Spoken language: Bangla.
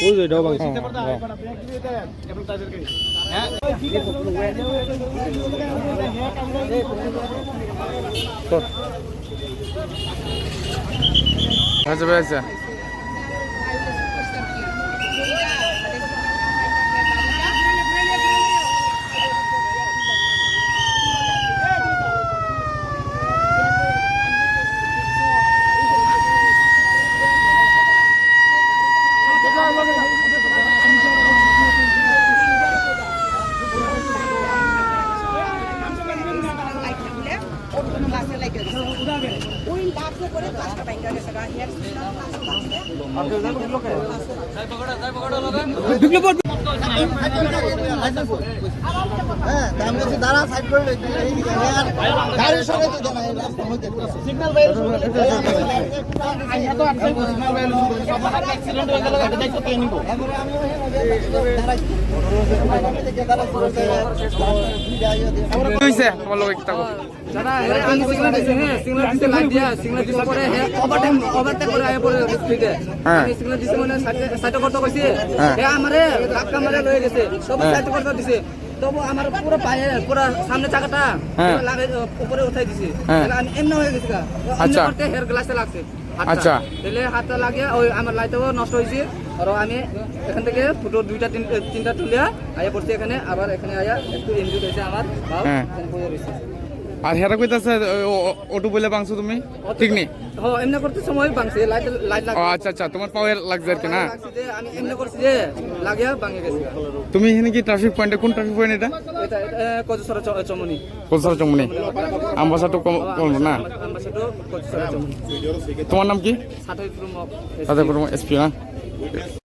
ওই যে এটাও ভাঙছে আচ্ছা ভাই আচ্ছা তবু আমার পুরো পায়ে পুরো সামনে চাকাটা উপরে উঠাই দিছে আমি এমনি হয়ে গেছি আচ্ছা হেয়ার গ্লাসে লাগছে আচ্ছা তাহলে হাতটা লাগিয়ে ওই আমার লাইটও নষ্ট হয়েছে আর আমি এখান থেকে ফুটো দুইটা তিনটা তুলে আয়া পড়ছি এখানে আবার এখানে আয়া একটু ইনজুর হয়েছে আমার আর হেরা কইতাছে অটো বলে বাংছো তুমি ঠিক নেই হ্যাঁ এমনি করতে সময় বাংছে লাইট লাগছে আচ্ছা আচ্ছা তোমার পাওয়ে লাগছে আর কি না আমি এমনি করছি যে লাগিয়া ভাঙে গেছে তুমি এখানে কি ট্রাফিক পয়েন্টে কোন ট্রাফিক পয়েন্ট এটা এটা কচুসরা চমনি কোলসরা চমনি আমবাসাটো কোন না আমবাসাটো কচুসরা চমনি তোমার নাম কি সাতাইপুর সাতাইপুর এসপি না